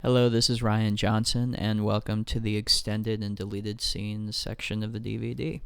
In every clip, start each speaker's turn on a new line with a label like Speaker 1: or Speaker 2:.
Speaker 1: Hello, this is Ryan Johnson, and welcome to the extended and deleted scenes section of the DVD.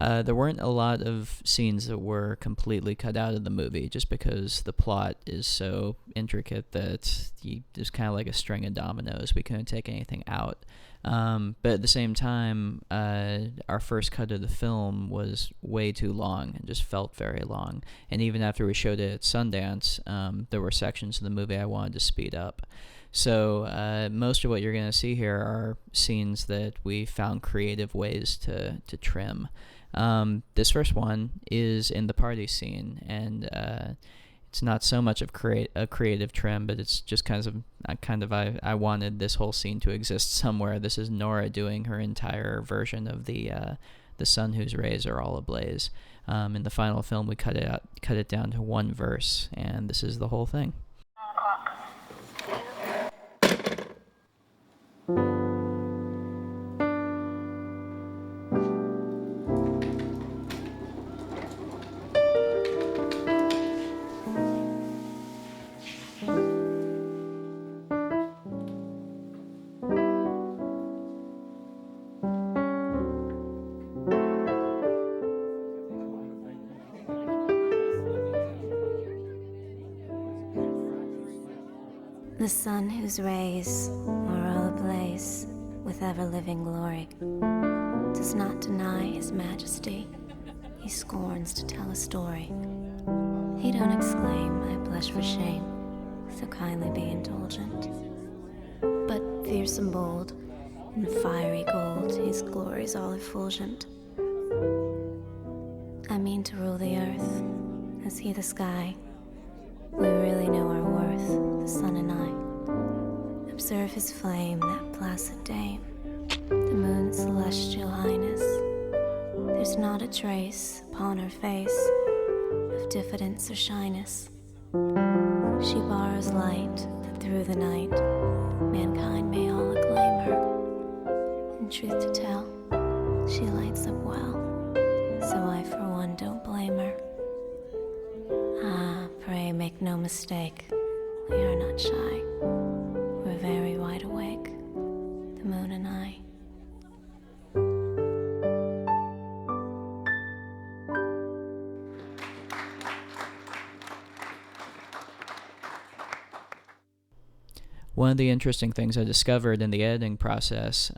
Speaker 1: There weren't a lot of scenes that were completely cut out of the movie, just because the plot is so intricate that there's kind of like a string of dominoes. We couldn't take anything out. But at the same time, our first cut of the film was way too long and just felt very long. And even after we showed it at Sundance, there were sections of the movie I wanted to speed up. So most of what you're going to see here are scenes that we found creative ways to trim. This first one is in the party scene, and it's not so much of a creative trim, but it's just I wanted this whole scene to exist somewhere. This is Nora doing her entire version of the sun whose rays are all ablaze. In the final film, we cut it down to one verse, and this is the whole thing.
Speaker 2: The sun whose rays are all ablaze with ever-living glory does not deny his majesty. He scorns to tell a story. He don't exclaim, I blush for shame, so kindly be indulgent. But fierce and bold, in fiery gold, his glory's all effulgent. I mean to rule the earth, as he the sky. We really know our worth, the sun and I. Observe his flame, that placid dame, the moon's celestial highness. There's not a trace upon her face of diffidence or shyness. She borrows light that through the night mankind may all acclaim her. In truth to tell, she lights up well, so I for one don't blame her. Ah, pray make no mistake, we are not shy. We're very wide awake, the moon and I.
Speaker 1: One of the interesting things I discovered in the editing process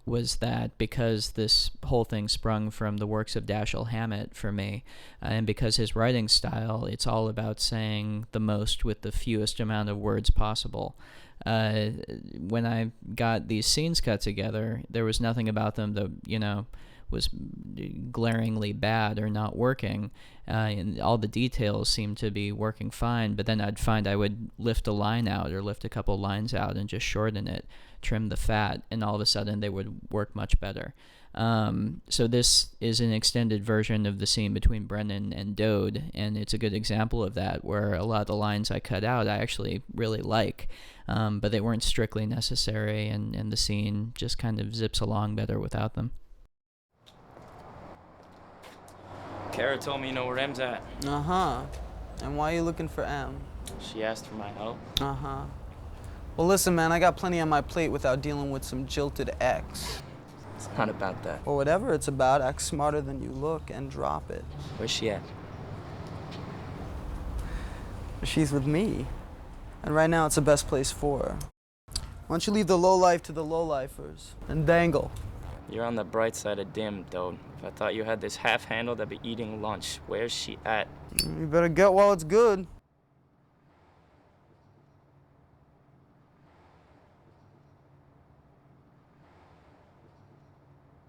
Speaker 1: was that because this whole thing sprung from the works of Dashiell Hammett for me, and because his writing style, it's all about saying the most with the fewest amount of words possible. When I got these scenes cut together, there was nothing about them that, was glaringly bad or not working, and all the details seemed to be working fine, but then I'd find I would lift a line out or lift a couple lines out and just shorten it, trim the fat, and all of a sudden they would work much better. So this is an extended version of the scene between Brennan and Dode, and it's a good example of that, where a lot of the lines I cut out I actually really like, but they weren't strictly necessary, and the scene just kind of zips along better without them.
Speaker 3: Kara told me you know where M's at.
Speaker 4: Uh-huh. And why are you looking for M?
Speaker 3: She asked for my help.
Speaker 4: Uh-huh. Well, listen, man, I got plenty on my plate without dealing with some jilted ex.
Speaker 3: It's not about that.
Speaker 4: Or whatever it's about, act smarter than you look and drop it.
Speaker 3: Where's she at?
Speaker 4: She's with me. And right now, it's the best place for her. Why don't you leave the low life to the low-lifers and dangle?
Speaker 3: You're on the bright side of dim, Dode. If I thought you had this half-handled, I'd be eating lunch. Where's she at?
Speaker 4: You better get while it's good.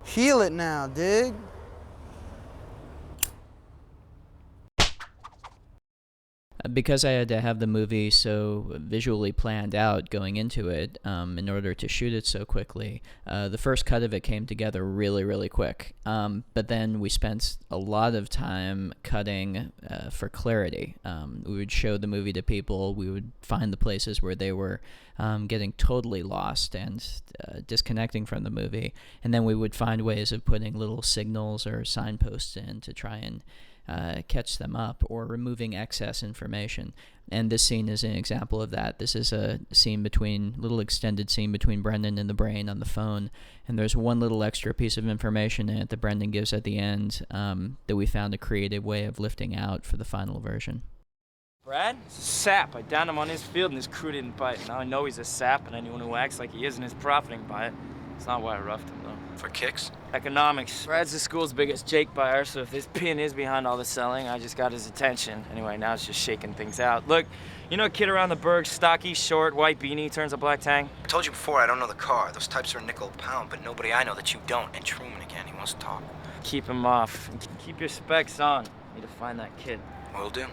Speaker 4: Heal it now, dig?
Speaker 1: Because I had to have the movie so visually planned out going into it, in order to shoot it so quickly, the first cut of it came together really, really quick. But then we spent a lot of time cutting for clarity. We would show the movie to people. We would find the places where they were getting totally lost and disconnecting from the movie. And then we would find ways of putting little signals or signposts in to try and catch them up, or removing excess information. And this scene is an example of that. This is a little extended scene between Brendan and the brain on the phone, and there's one little extra piece of information in it that Brendan gives at the end that we found a creative way of lifting out for the final version.
Speaker 3: Brad? He's a sap. I downed him on his field and his crew didn't bite. Now I know he's a sap, and anyone who acts like he isn't is profiting by it. It's not why I roughed him, though.
Speaker 5: For kicks?
Speaker 3: Economics. Brad's the school's biggest Jake buyer, so if this pin is behind all the selling, I just got his attention. Anyway, now it's just shaking things out. Look, you know a kid around the burg, stocky, short, white beanie, turns a black tang?
Speaker 5: I told you before, I don't know the car. Those types are a nickel a pound, but nobody I know that you don't. And Truman again, he wants to talk.
Speaker 3: Keep him off. Keep your specs on. Need to find that kid.
Speaker 5: Will do.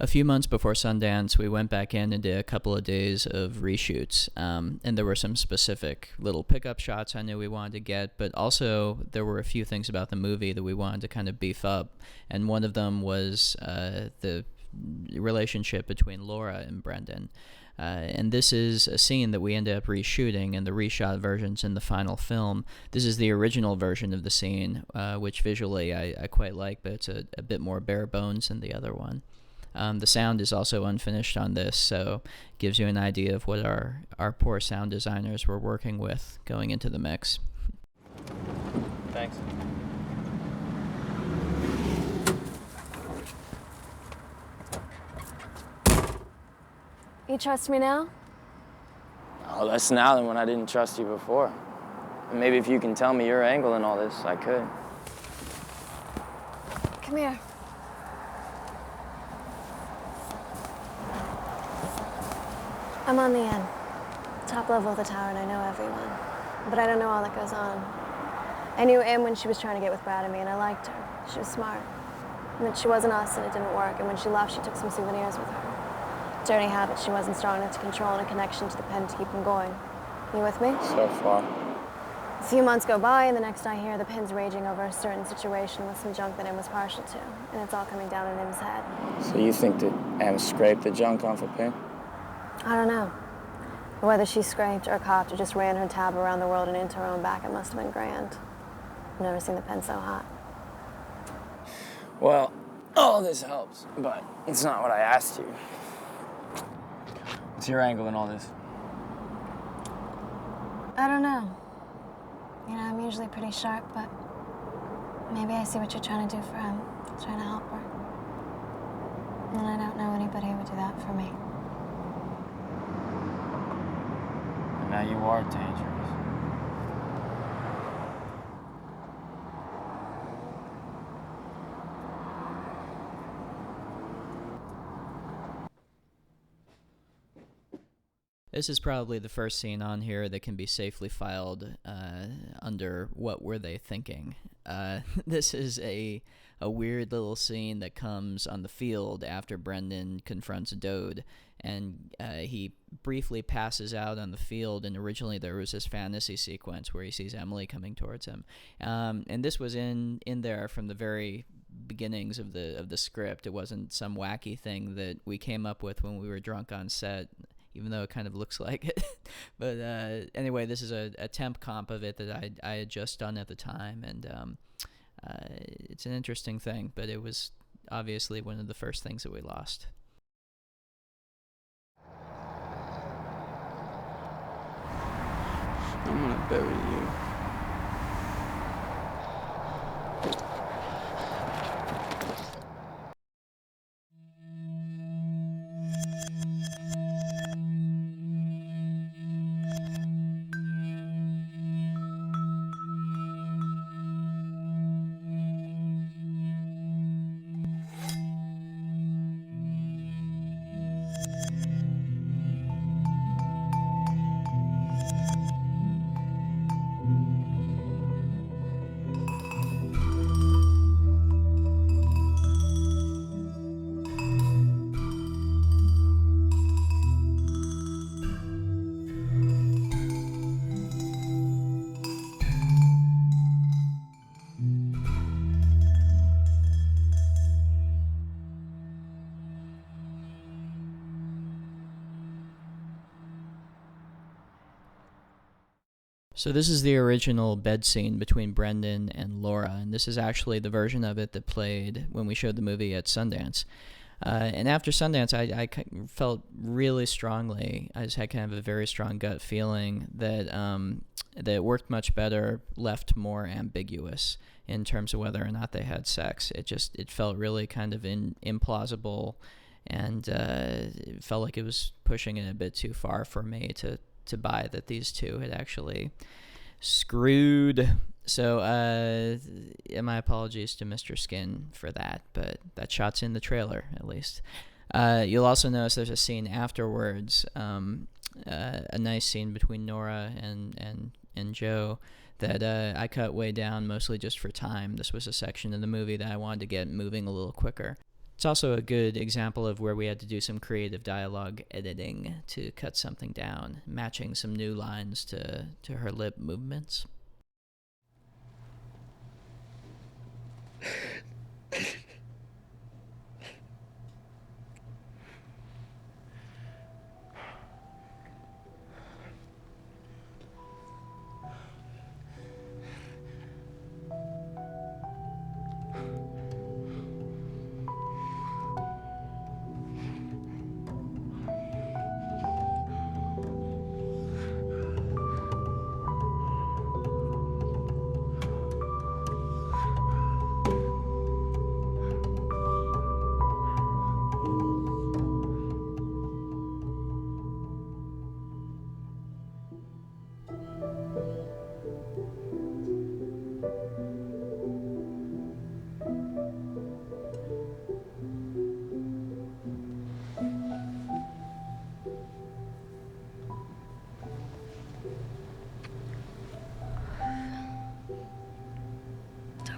Speaker 1: A few months before Sundance, we went back in and did a couple of days of reshoots, and there were some specific little pickup shots I knew we wanted to get, but also there were a few things about the movie that we wanted to kind of beef up, and one of them was the relationship between Laura and Brendan. And this is a scene that we ended up reshooting, and the reshot version's in the final film. This is the original version of the scene, which visually I quite like, but it's a bit more bare bones than the other one. The sound is also unfinished on this, so it gives you an idea of what our poor sound designers were working with going into the mix.
Speaker 3: Thanks.
Speaker 2: You trust me now?
Speaker 3: Oh, less now than when I didn't trust you before. And maybe if you can tell me your angle in all this, I could.
Speaker 2: Come here. I'm on the end, top level of the tower, and I know everyone. But I don't know all that goes on. I knew Em when she was trying to get with Brad and me, and I liked her. She was smart. And that she wasn't us, and it didn't work. And when she left, she took some souvenirs with her. Dirty habit she wasn't strong enough to control, and a connection to the pen to keep them going. You with me?
Speaker 3: So far.
Speaker 2: A few months go by, and the next I hear, the pen's raging over a certain situation with some junk that Em was partial to. And it's all coming down on Em's head.
Speaker 3: So you think that Em scraped the junk off a pin?
Speaker 2: I don't know. Whether she scraped or copped or just ran her tab around the world and into her own back, it must have been grand. I've never seen the pen so hot.
Speaker 3: Well, all this helps, but it's not what I asked you. What's your angle in all this?
Speaker 2: I don't know. You know, I'm usually pretty sharp, but maybe I see what you're trying to do for him, trying to help her. And I don't know anybody who would do that for me.
Speaker 3: Now you are dangerous.
Speaker 1: This is probably the first scene on here that can be safely filed under what were they thinking. This is a weird little scene that comes on the field after Brendan confronts Dode, and he briefly passes out on the field, and originally there was this fantasy sequence where he sees Emily coming towards him. And this was in there from the very beginnings of the script. It wasn't some wacky thing that we came up with when we were drunk on set, even though it kind of looks like it. But anyway, this is a temp comp of it that I had just done at the time, and it's an interesting thing, but it was obviously one of the first things that we lost.
Speaker 4: I'm gonna bury you.
Speaker 1: So this is the original bed scene between Brendan and Laura, and this is actually the version of it that played when we showed the movie at Sundance. And after Sundance, I felt really strongly, I just had kind of a very strong gut feeling that that it worked much better, left more ambiguous in terms of whether or not they had sex. It felt really kind of implausible, and it felt like it was pushing it a bit too far for me to buy that these two had actually screwed. So my apologies to Mr. Skin for that, but that shot's in the trailer at least. You'll also notice there's a scene afterwards, a nice scene between Nora and Joe that I cut way down mostly just for time. This was a section of the movie that I wanted to get moving a little quicker. It's also a good example of where we had to do some creative dialogue editing to cut something down, matching some new lines to her lip movements.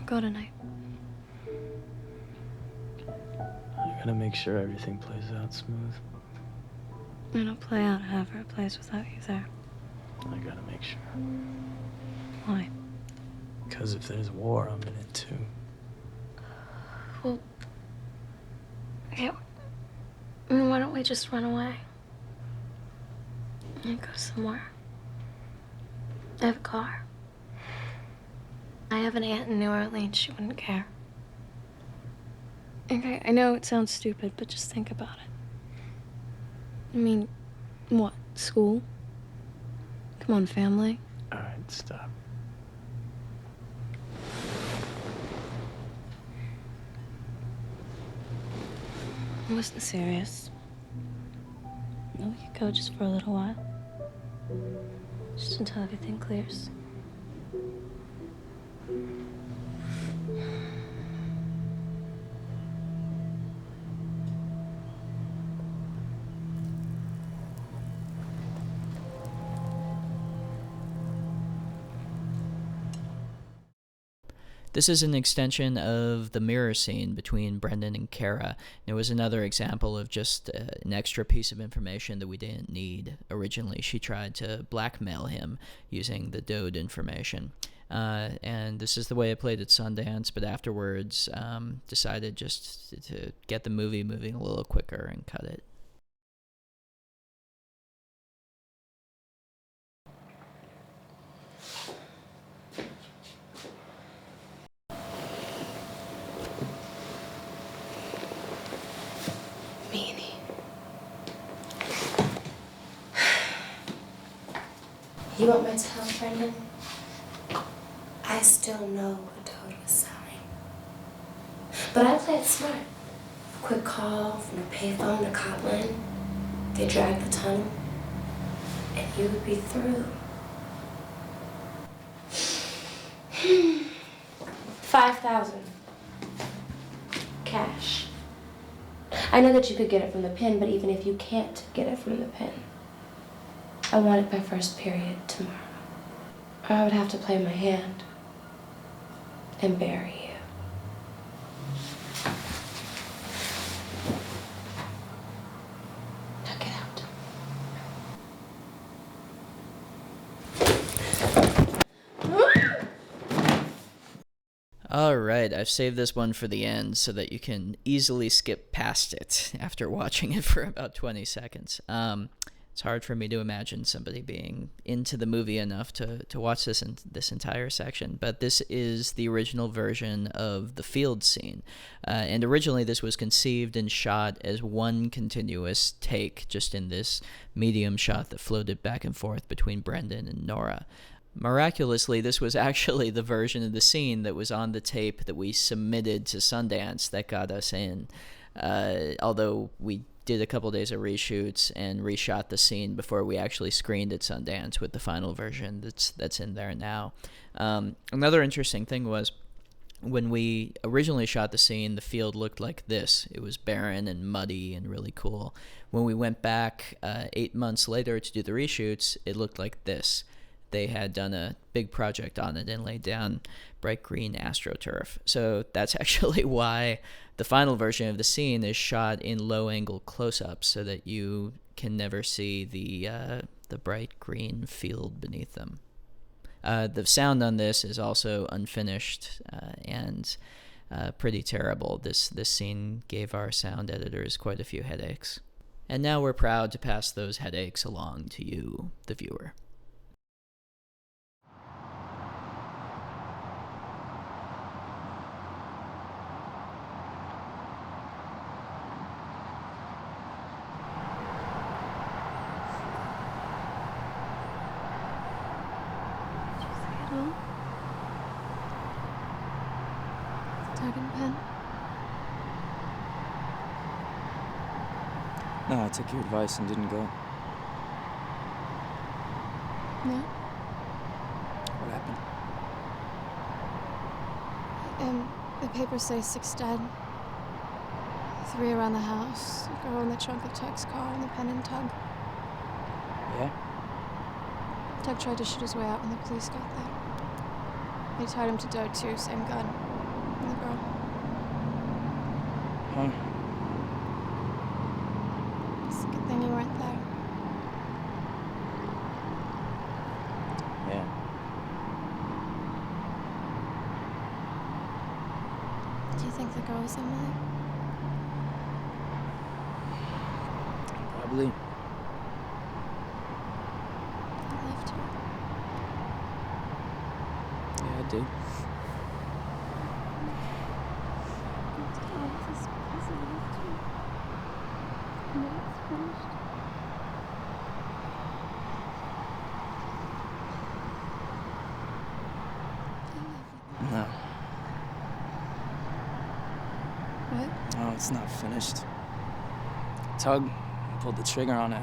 Speaker 2: Go tonight.
Speaker 6: I gotta make sure everything plays out smooth.
Speaker 2: It'll play out however it plays without you there.
Speaker 6: I gotta make sure.
Speaker 2: Why?
Speaker 6: Because if there's war, I'm in it too.
Speaker 2: Well, yeah. Why don't we just run away? And go somewhere. I have a car. I have an aunt in New Orleans. She wouldn't care. Okay, I know it sounds stupid, but just think about it. I mean, what? School? Come on, family.
Speaker 6: All right, stop.
Speaker 2: I wasn't serious. We could go just for a little while. Just until everything clears.
Speaker 1: This is an extension of the mirror scene between Brendan and Kara. It was another example of just an extra piece of information that we didn't need. Originally, she tried to blackmail him using the Dode information. And this is the way it played at Sundance, but afterwards decided just to get the movie moving a little quicker and cut it.
Speaker 2: Meanie. You want my towel, Brendan? I still know what Toad was selling. But I play it smart. Quick call from the payphone to Copland. They drag the tunnel. And you would be through. 5,000. Cash. I know that you could get it from the pen, but even if you can't get it from the pen, I want it by first period tomorrow. Or I would have to play my hand and bury you. Now get out.
Speaker 1: Alright, I've saved this one for the end so that you can easily skip past it after watching it for about 20 seconds. It's hard for me to imagine somebody being into the movie enough to watch this entire section. But this is the original version of the field scene. And originally this was conceived and shot as one continuous take, just in this medium shot that floated back and forth between Brendan and Nora. Miraculously, this was actually the version of the scene that was on the tape that we submitted to Sundance that got us in. Although we did a couple days of reshoots and reshot the scene before we actually screened at Sundance with the final version that's in there now. Another interesting thing was, when we originally shot the scene, the field looked like this. It was barren and muddy and really cool. When we went back 8 months later to do the reshoots, it looked like this. They had done a big project on it and laid down bright green AstroTurf. So that's actually why the final version of the scene is shot in low-angle close-ups, so that you can never see the bright green field beneath them. The sound on this is also unfinished and pretty terrible. This scene gave our sound editors quite a few headaches. And now we're proud to pass those headaches along to you, the viewer.
Speaker 3: No, I took your advice and didn't go.
Speaker 7: No?
Speaker 3: What happened?
Speaker 7: The papers say 6 dead. 3 around the house. A girl in the trunk of Tug's car and the pen and Tug.
Speaker 3: Yeah?
Speaker 7: Tug tried to shoot his way out when the police got there. They tied him to Doe too, same gun. And the girl.
Speaker 3: Huh?
Speaker 7: It's a good thing you weren't there.
Speaker 3: Yeah.
Speaker 7: Do you think the girl was Emily?
Speaker 3: Probably.
Speaker 7: I loved her.
Speaker 3: Yeah, I did. No.
Speaker 7: What?
Speaker 3: No, it's not finished. Tug pulled the trigger on it.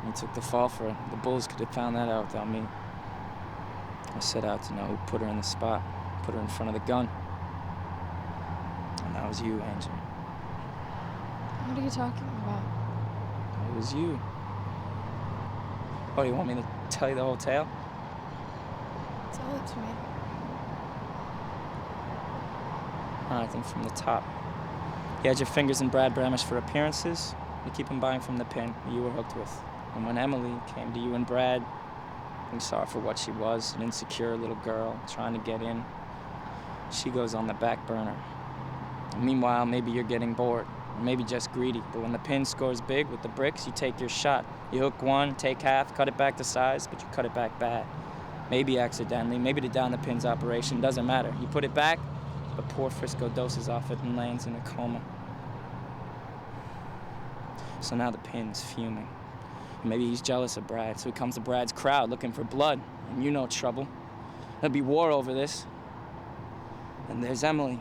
Speaker 3: He took the fall for it. The bulls could have found that out without me. I set out to know who put her in the spot, put her in front of the gun. And that was you, Angel.
Speaker 7: What are you talking about?
Speaker 3: It was you. Oh, you want me to tell you the whole tale?
Speaker 7: Tell it to me.
Speaker 3: I think from the top. You had your fingers in Brad Bramish for appearances. You keep him buying from the pin you were hooked with. And when Emily came to you and Brad, you saw her for what she was, an insecure little girl trying to get in. She goes on the back burner. And meanwhile, maybe you're getting bored, or maybe just greedy. But when the pin scores big with the bricks, you take your shot. You hook one, take half, cut it back to size, but you cut it back bad. Maybe accidentally, maybe to down the pin's operation, doesn't matter. You put it back, but poor Frisco doses off it and lands in a coma. So now the pin's fuming. Maybe he's jealous of Brad, so he comes to Brad's crowd looking for blood, and you know trouble. There'll be war over this. And there's Emily.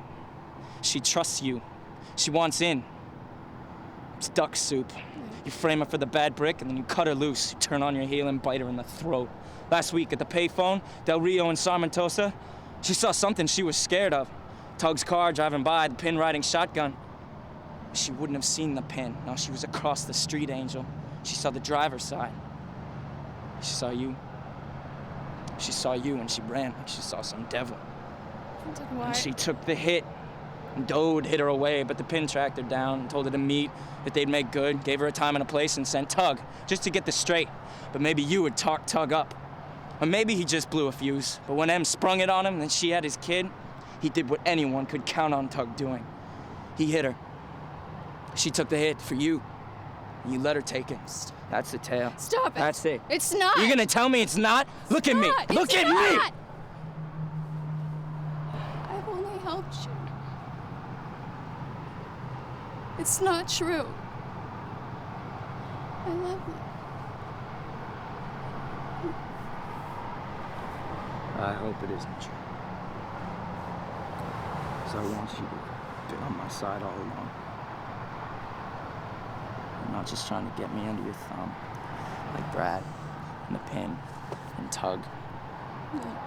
Speaker 3: She trusts you. She wants in. It's duck soup. You frame her for the bad brick, and then you cut her loose. You turn on your heel and bite her in the throat. Last week at the payphone, Del Rio and Sarmentosa, she saw something she was scared of. Tug's car driving by, the pin riding shotgun. She wouldn't have seen the pin. No, she was across the street, Angel. She saw the driver's side. She saw you. She saw you and she ran like she saw some devil.
Speaker 7: Why?
Speaker 3: And she took the hit. And Doe hit her away, but the pin tracked her down and told her to meet, that they'd make good, gave her a time and a place, and sent Tug, just to get this straight. But maybe you would talk Tug up. Or maybe he just blew a fuse. But when Em sprung it on him and she had his kid, he did what anyone could count on Tug doing. He hit her. She took the hit for you. You let her take it. That's the tale.
Speaker 7: Stop it.
Speaker 3: That's it.
Speaker 7: It's not.
Speaker 3: You're gonna tell me it's not? Look at me.
Speaker 7: Not.
Speaker 3: Look
Speaker 7: It's
Speaker 3: at
Speaker 7: not.
Speaker 3: me.
Speaker 7: I've only helped you. It's not true. I love you.
Speaker 3: I hope it isn't true. Because I want you to be on my side all along. You're not just trying to get me under your thumb, like Brad and the pin and Tug.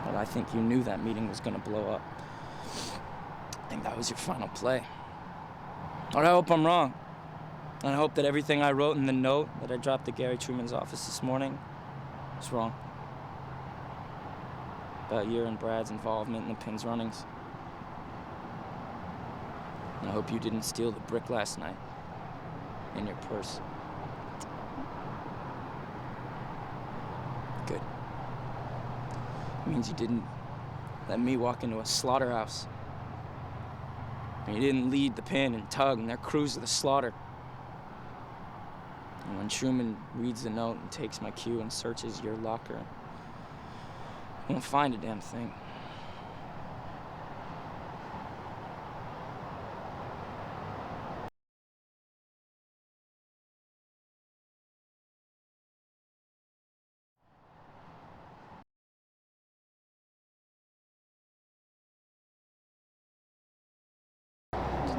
Speaker 3: But I think you knew that meeting was gonna blow up. I think that was your final play. But I hope I'm wrong. And I hope that everything I wrote in the note that I dropped at Gary Truman's office this morning was wrong. About your and Brad's involvement in the pin's runnings. And I hope you didn't steal the brick last night in your purse. Good. It means you didn't let me walk into a slaughterhouse. And you didn't lead the Pin and Tug and their crews to the slaughter. And when Truman reads the note and takes my cue and searches your locker, he won't find a damn thing.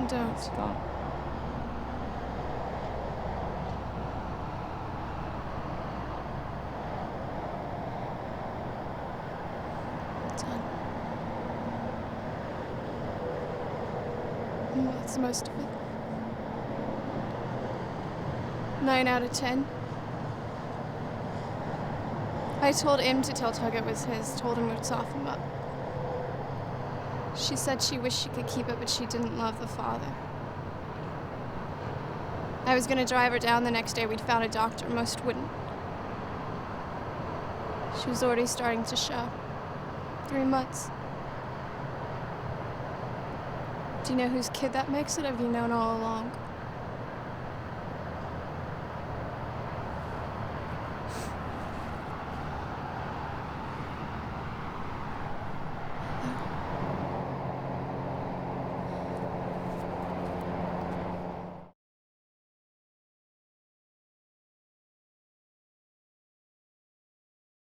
Speaker 7: Don't.
Speaker 3: It's gone.
Speaker 7: Done. And that's most of it. 9 out of 10. I told him to tell Tug it was his, told him we'd soften him up. She said she wished she could keep it, but she didn't love the father. I was gonna drive her down the next day. We'd found a doctor. Most wouldn't. She was already starting to show. 3 months. Do you know whose kid that makes it, or have you known all along?